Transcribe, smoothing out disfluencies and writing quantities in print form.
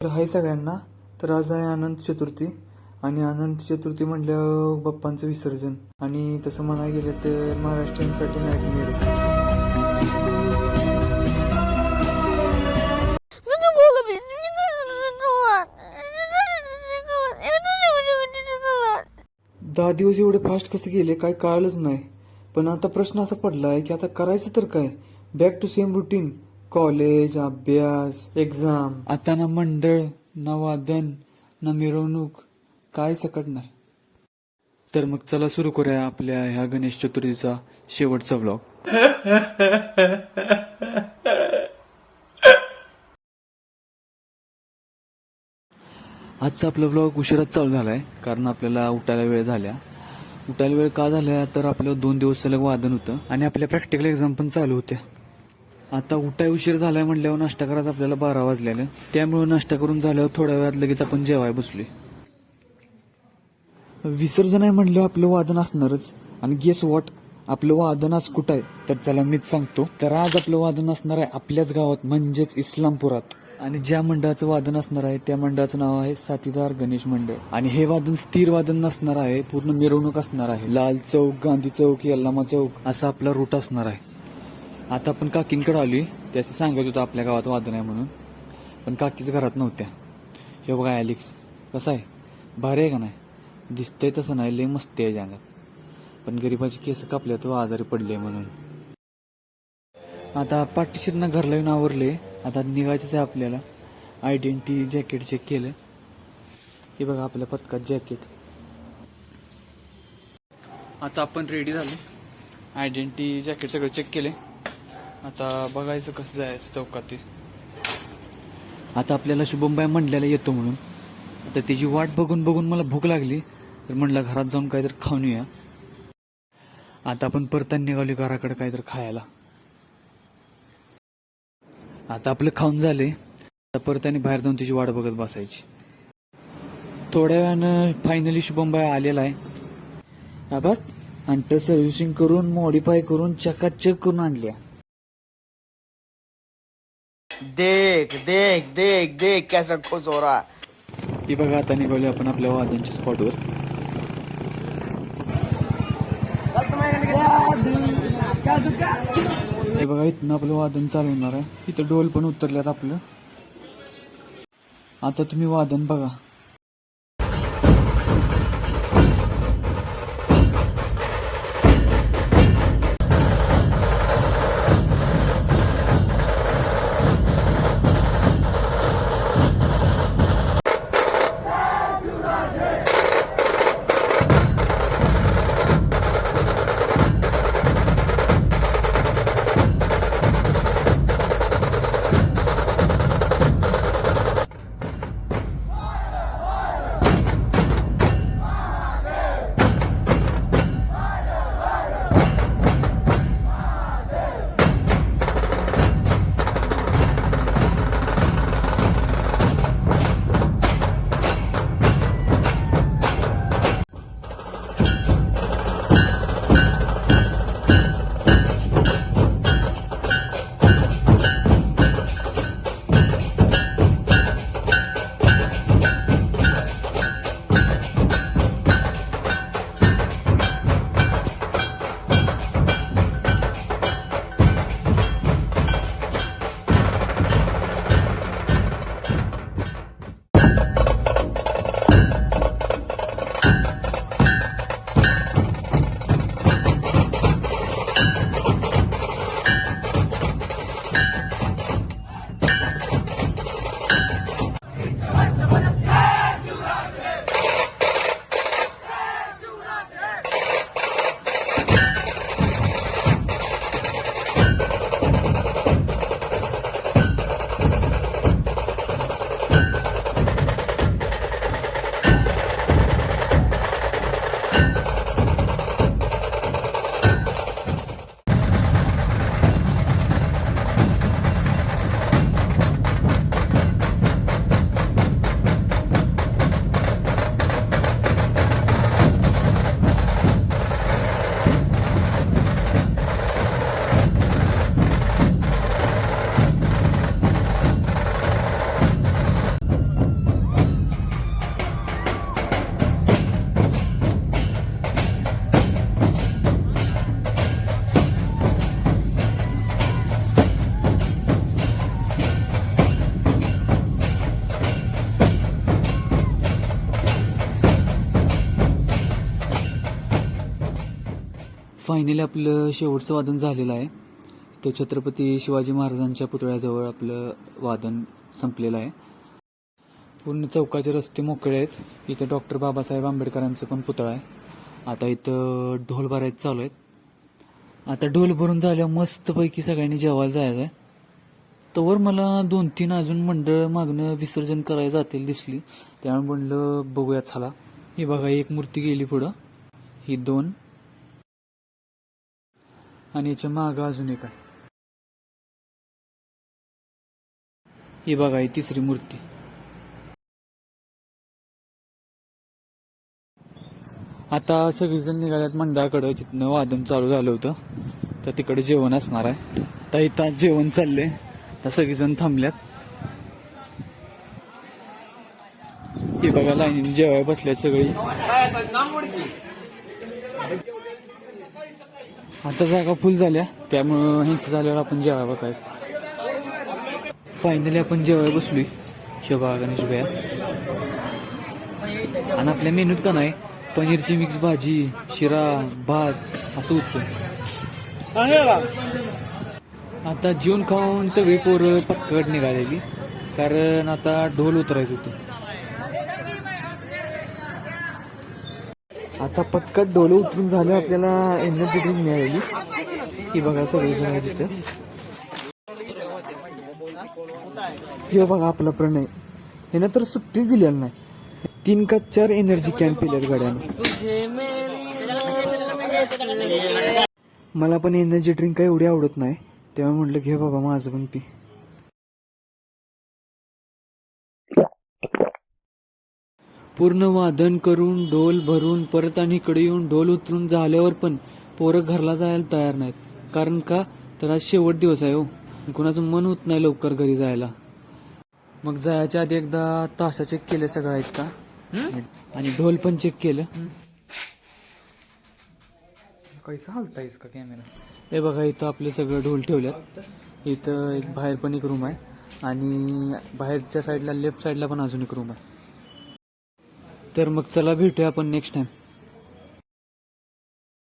तर हाय सगळ्यांना. तर आज आहे अनंत चतुर्थी आणि अनंत चतुर्थी म्हटल्यावर बाप्पांचं विसर्जन. आणि तसं म्हणायला गेलं तर महाराष्ट्रीयनसाठी नाईट. दहा दिवस एवढे फास्ट कसं गेले काय कळालंच नाही. पण आता प्रश्न असा पडलाय की आता करायचं तर काय. Back to same routine. College, अभ्यास, एक्झाम. आता ना मंडळ, ना वादन, ना मिरवणूक, काय सकट नाही. तर मग चला सुरू करूया आपल्या ह्या गणेश चतुर्थीचा शेवटचा व्लॉग. आजचा आपला व्लॉग उशिराच चालू झालाय कारण आपल्याला उठायला वेळ झाल्या. उठायला वेळ का झाल्या तर आपलं 2 दिवस सलग वादन होतं आणि आपल्या प्रॅक्टिकल एक्झाम पण चालू होत्या. आता उठाय उशीर झालाय म्हटल्यावर नाश्ता करायचा आपल्याला 12 वाजलेलं. त्यामुळे नाश्ता करून झाल्यावर थोड्या वेळात लगेच आपण जेवाय बसलोय. विसर्जन आहे म्हणलं आपलं वादन असणारच. आणि गेस वॉट, आपलं वादन आज कुठं आहे तर चला मीच सांगतो. तर आज आपलं वादन असणार आहे आपल्याच गावात म्हणजेच इस्लामपुरात. आणि ज्या मंडळाचं वादन असणार आहे त्या मंडळाचं नाव आहे साथीदार गणेश मंडळ. आणि हे वादन स्थिर वादन नसणार आहे, पूर्ण मिरवणूक असणार आहे. लाल चौक, गांधी चौक, यल्लामा चौक असा आपला रूट असणार आहे. आता आपण काकींकडे आली, ते असं सांगत होतं आपल्या गावात वादन आहे म्हणून, पण काकीच घरात नव्हत्या. हे बघा ॲलेक्स कसा आहे, भारी आहे का नाही. दिसतंय तसं नाही, लय मस्ती आहे जगात. पण गरीबाची केस कापल्या तो आजारी पडले म्हणून. आता पाठीशीरनं घरला येऊन आवरले. आता निघायचंच आहे आपल्याला. आयडेंटिटी जॅकेट चेक केलं. हे बघा आपल्या पथकात जॅकेट. आता आपण रेडी झालो. आयडेंटिटी जॅकेट सगळं चेक केले. आता बघायचं कसं जायचं चौकात ते. आता आपल्याला शुभमबाई म्हणलेला येतो म्हणून. आता त्याची वाट बघून बघून मला भूक लागली तर म्हणलं घरात जाऊन काहीतरी खाऊन येऊया. आता आपण परताना निघालो घराकडे काहीतरी खायला. आता आपलं खाऊन झाले. आता परताने बाहेर जाऊन त्याची वाट बघत बसायची. थोड्या वेळानं फायनली शुभमबाई आलेला आहे. बघ अंटर सर्व्हिसिंग करून मॉडिफाय करून चकाचक करून आणल्या. देख देख देख देख कैसा खुश हो रहा. ही बघा आता निघालो आपण आपल्या वादनच्या स्पॉटवर. हे बघा इथनं आपलं वादन चालू होणार आहे. इथं डोल पण उतरल्यात आपलं. आता तुम्ही वादन बघा. फायनली आपलं शेवटचं वादन झालेलं आहे. ते छत्रपती शिवाजी महाराजांच्या पुतळ्याजवळ आपलं वादन संपलेलं आहे. पूर्ण चौकाचे रस्ते मोकळे आहेत. इथं डॉक्टर बाबासाहेब आंबेडकरांचं पण पुतळा आहे. आता इथं ढोल भरायचं चालू आहेत. आता ढोल भरून झाल्यावर मस्तपैकी सगळ्यांनी जेवायला जायचं आहे. तोवर मला 2-3 अजून मंडळ मागणं विसर्जन करायला जातील दिसली, त्यामुळे म्हणलं बघूया चला. ही बघा एक मूर्ती गेली पुढं, ही 2 आणि याच्या मागं अजून एक आहे. ही बघा ही 3री मूर्ती. आता सगळीजण निघाल्यात मंडळाकडं, तिथनं वादन चालू झालं होतं, तर तिकडे जेवण असणार आहे. तर इथं जेवण चाललंय, तर सगळीजण थांबल्यात. हे बघा लाईनीने जेवायला बसल्यात सगळी. आता जागा फुल झाल्या, त्यामुळं ह्यांचं झाल्यावर आपण जेवायला बसायचं. फायनली आपण जेवायला बसलोय शोभा गणेश भैया. आणि आपल्या मेनूत का नाही पनीरची मिक्स भाजी, शिरा, भात असं होतं. आता जेवण खाऊन सगळी पोरं पक्काकडे निघालेली, कारण आता ढोल उतरायचं होतं. आता पटकट ढोल उतरून झालं, आपल्याला एनर्जी ड्रिंक मिळाली. ही बघा सगळी जण आहे तिथं. हे बघा आपला प्रणय, ह्यानं तर सुट्टीच दिलेली नाही. 3 का 4 एनर्जी कॅन पिल्यात गाड्यानं. मला पण एनर्जी ड्रिंक काही एवढी आवडत नाही, तेव्हा म्हटलं घे बाबा माझं पण पी. पूर्ण वादन करून ढोल भरून परत आणि इकडे येऊन ढोल उतरून झाल्यावर पण पोरं घरला जायला तयार नाहीत. कारण का तर आज शेवट दिवस आहे हो, कुणाचं मन होत नाही लवकर घरी जायला. मग जायच्या आधी एकदा ताशा चेक केले सगळं आहेत का, आणि ढोल पण चेक केलं. कैसा हलतायस का कॅमेरा. हे बघा इथं आपले सगळं ढोल ठेवल्यात. इथं एक बाहेर पण एक रूम आहे, आणि बाहेरच्या साईडला लेफ्ट साईडला पण अजून एक रूम आहे. तर मग चला भेटूया आपण नेक्स्ट टाइम.